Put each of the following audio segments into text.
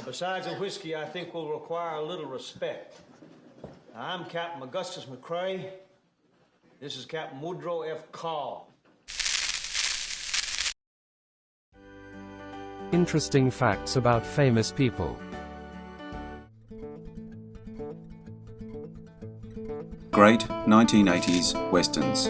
Besides the whiskey, I think will require a little respect. I'm Captain Augustus McCrae. This is Captain Woodrow F. Call. Interesting facts about famous people. Great 1980s Westerns.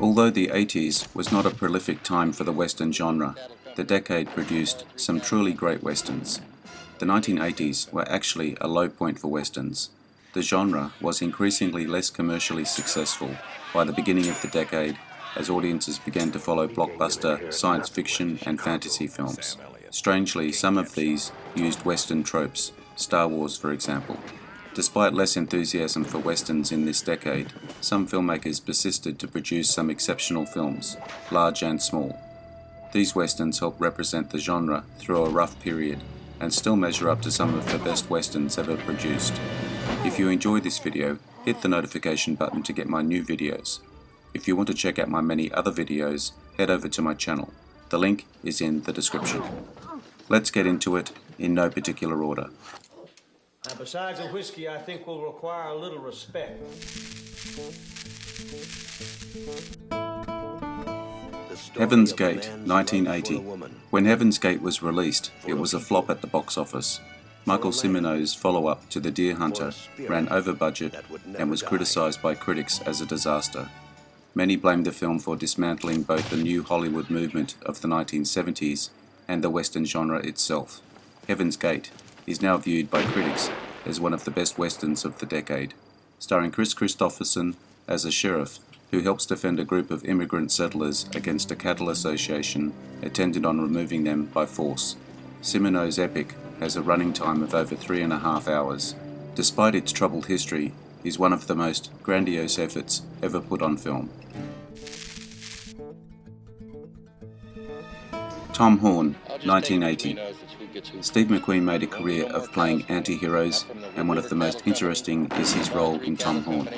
Although the 80s was not a prolific time for the Western genre, the decade produced some truly great Westerns. The 1980s were actually a low point for Westerns. The genre was increasingly less commercially successful by the beginning of the decade as audiences began to follow blockbuster, science fiction and fantasy films. Strangely, some of these used Western tropes, Star Wars for example. Despite less enthusiasm for Westerns in this decade, some filmmakers persisted to produce some exceptional films, large and small. These Westerns help represent the genre through a rough period and still measure up to some of the best Westerns ever produced. If you enjoyed this video, hit the notification button to get my new videos. If you want to check out my many other videos, head over to my channel. The link is in the description. Let's get into it in no particular order. Besides the whiskey, I think will require a little respect. Heaven's Gate, 1980. When Heaven's Gate was released, it was a flop at the box office. Michael Cimino's follow-up to The Deer Hunter ran over budget and was criticised by critics as a disaster. Many blamed the film for dismantling both the new Hollywood movement of the 1970s and the Western genre itself. Heaven's Gate is now viewed by critics as one of the best Westerns of the decade, starring Chris Christopherson as a sheriff who helps defend a group of immigrant settlers against a cattle association intent on removing them by force. Cimino's epic has a running time of over 3.5 hours. Despite its troubled history, is one of the most grandiose efforts ever put on film. Tom Horn, 1980. Steve McQueen made a career of playing anti-heroes, and one of the most interesting is his role in Tom Horn.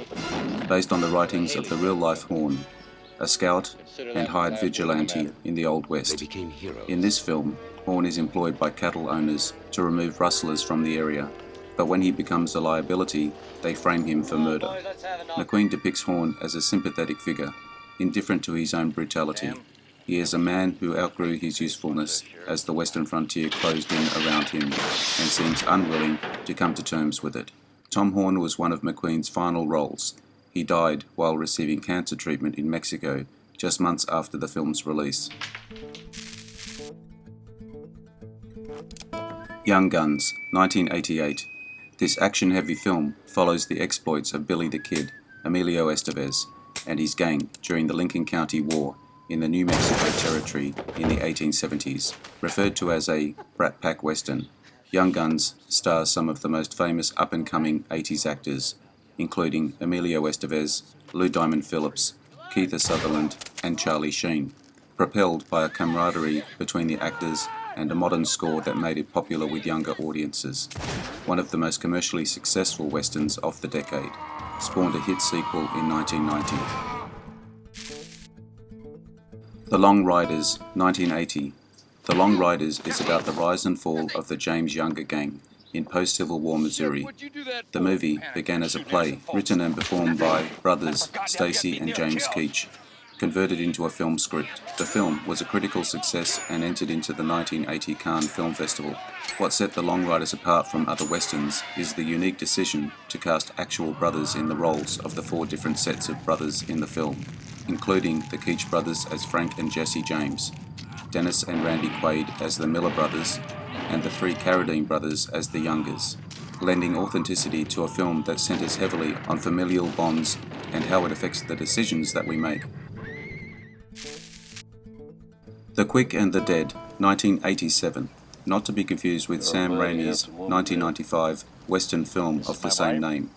Based on the writings of the real-life Horn, a scout and hired vigilante in the Old West. In this film, Horn is employed by cattle owners to remove rustlers from the area, but when he becomes a liability, they frame him for murder. McQueen depicts Horn as a sympathetic figure, indifferent to his own brutality. He is a man who outgrew his usefulness as the Western frontier closed in around him and seems unwilling to come to terms with it. Tom Horn was one of McQueen's final roles. He died while receiving cancer treatment in Mexico just months after the film's release. Young Guns, 1988. This action-heavy film follows the exploits of Billy the Kid, Emilio Estevez, and his gang during the Lincoln County War in the New Mexico Territory in the 1870s. Referred to as a Brat Pack Western, Young Guns stars some of the most famous up-and-coming 80s actors, including Emilio Estevez, Lou Diamond Phillips, Kiefer Sutherland, and Charlie Sheen, propelled by a camaraderie between the actors and a modern score that made it popular with younger audiences. One of the most commercially successful Westerns of the decade, spawned a hit sequel in 1990. The Long Riders, 1980. The Long Riders is about the rise and fall of the James Younger Gang in post-Civil War Missouri. The movie began as a play written and performed by brothers Stacy and James Keach, converted into a film script. The film was a critical success and entered into the 1980 Cannes Film Festival. What set the Long Riders apart from other westerns is the unique decision to cast actual brothers in the roles of the 4 different sets of brothers in the film, including the Keach brothers as Frank and Jesse James, Dennis and Randy Quaid as the Miller brothers, and the 3 Carradine brothers as the Youngers, lending authenticity to a film that centers heavily on familial bonds and how it affects the decisions that we make. The Quick and the Dead, 1987, not to be confused with Sam Raimi's 1995 Western film of the same name.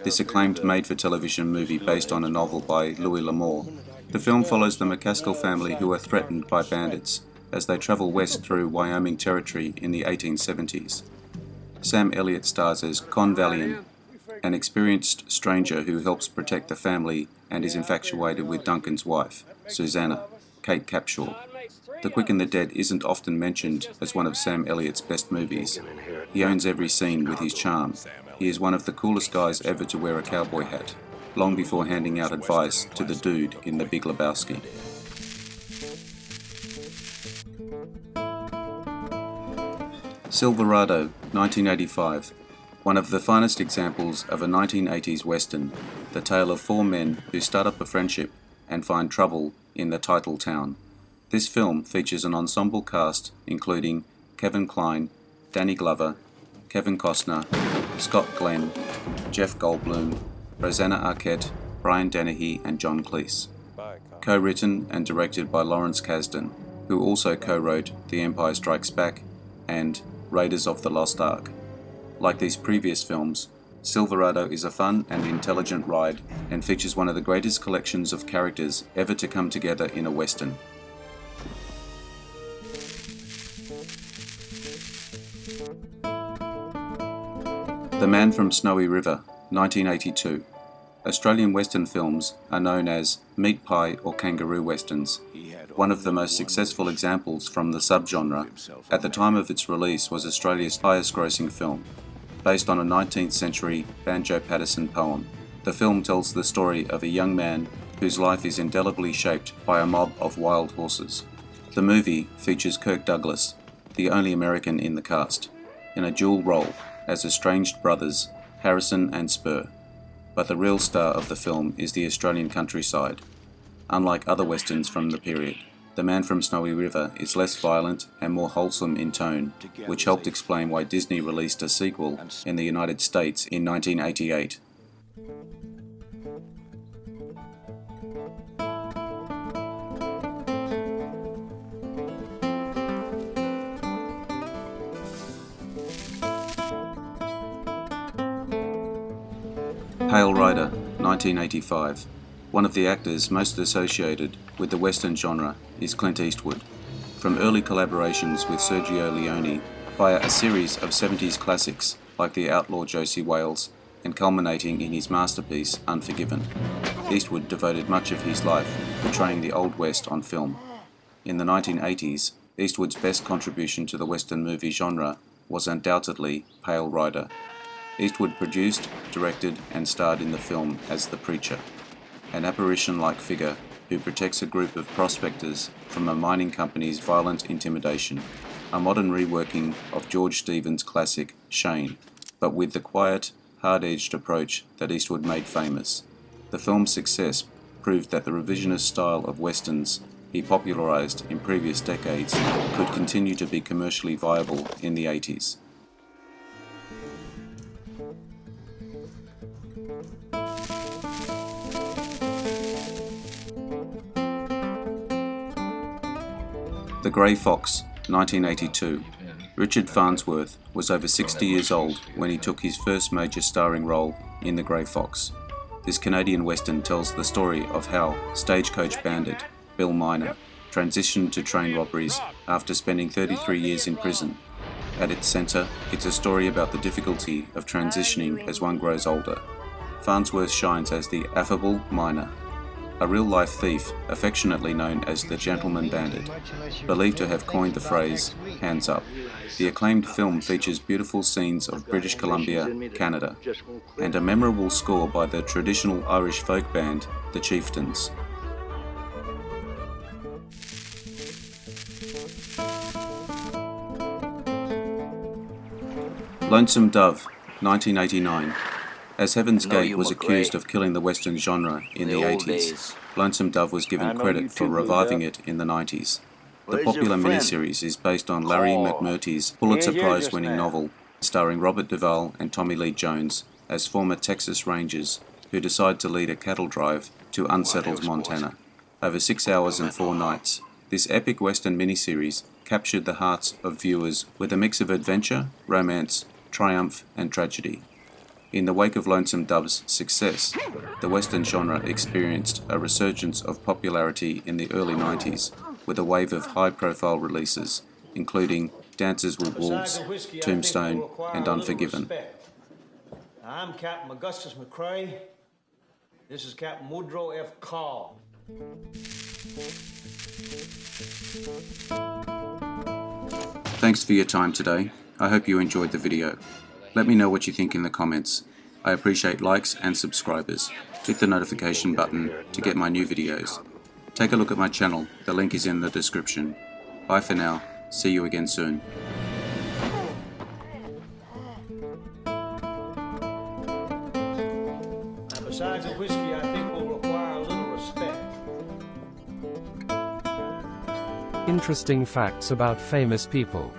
This acclaimed made-for-television movie based on a novel by Louis L'Amour. The film follows the McCaskill family who are threatened by bandits as they travel west through Wyoming Territory in the 1870s. Sam Elliott stars as Con Valiant, an experienced stranger who helps protect the family and is infatuated with Duncan's wife, Susanna, Kate Capshaw. The Quick and the Dead isn't often mentioned as one of Sam Elliott's best movies. He owns every scene with his charm. He is one of the coolest guys ever to wear a cowboy hat, long before handing out advice to the dude in The Big Lebowski. Silverado, 1985. One of the finest examples of a 1980s Western, the tale of four men who start up a friendship and find trouble in the title town. This film features an ensemble cast including Kevin Kline, Danny Glover, Kevin Costner, Scott Glenn, Jeff Goldblum, Rosanna Arquette, Brian Dennehy and John Cleese. Co-written and directed by Lawrence Kasdan, who also co-wrote The Empire Strikes Back and Raiders of the Lost Ark. Like these previous films, Silverado is a fun and intelligent ride and features one of the greatest collections of characters ever to come together in a Western. The Man from Snowy River, 1982. Australian Western films are known as meat pie or kangaroo westerns. One of the most successful examples from the subgenre at the time of its release was Australia's highest grossing film, based on a 19th century Banjo Paterson poem. The film tells the story of a young man whose life is indelibly shaped by a mob of wild horses. The movie features Kirk Douglas, the only American in the cast, in a dual role as estranged brothers Harrison and Spur. But the real star of the film is the Australian countryside. Unlike other westerns from the period, The Man from Snowy River is less violent and more wholesome in tone, which helped explain why Disney released a sequel in the United States in 1988. Pale Rider, 1985. One of the actors most associated with the Western genre is Clint Eastwood. From early collaborations with Sergio Leone via a series of 70s classics like The Outlaw Josie Wales and culminating in his masterpiece Unforgiven, Eastwood devoted much of his life portraying the Old West on film. In the 1980s, Eastwood's best contribution to the Western movie genre was undoubtedly Pale Rider. Eastwood produced, directed and starred in the film as the Preacher, an apparition-like figure who protects a group of prospectors from a mining company's violent intimidation, a modern reworking of George Stevens' classic Shane, but with the quiet, hard-edged approach that Eastwood made famous. The film's success proved that the revisionist style of westerns he popularized in previous decades could continue to be commercially viable in the 80s. The Grey Fox, 1982. Richard Farnsworth was over 60 years old when he took his first major starring role in The Grey Fox. This Canadian Western tells the story of how stagecoach bandit Bill Miner transitioned to train robberies after spending 33 years in prison. At its centre, it's a story about the difficulty of transitioning as one grows older. Farnsworth shines as the affable Miner, a real-life thief affectionately known as the Gentleman Bandit, believed to have coined the phrase, hands up. The acclaimed film features beautiful scenes of British Columbia, Canada, and a memorable score by the traditional Irish folk band, the Chieftains. Lonesome Dove, 1989. As Heaven's Gate was accused of killing the Western genre in the 80s, Lonesome Dove was given credit for reviving it in the 90s. The popular miniseries is based on Larry McMurtry's Pulitzer Prize-winning novel, starring Robert Duvall and Tommy Lee Jones as former Texas Rangers who decide to lead a cattle drive to unsettled Montana. Over 6 hours and 4 nights, this epic Western miniseries captured the hearts of viewers with a mix of adventure, romance, triumph and tragedy. In the wake of Lonesome Dove's success, the Western genre experienced a resurgence of popularity in the early 90s with a wave of high-profile releases, including Dances with Wolves, Tombstone, and Unforgiven. I'm Captain Augustus McCrae. This is Captain Woodrow F. Call. Thanks for your time today. I hope you enjoyed the video. Let me know what you think in the comments. I appreciate likes and subscribers. Hit the notification button to get my new videos. Take a look at my channel, the link is in the description. Bye for now, see you again soon. Now, besides the whiskey, I think will require a little respect. Interesting facts about famous people.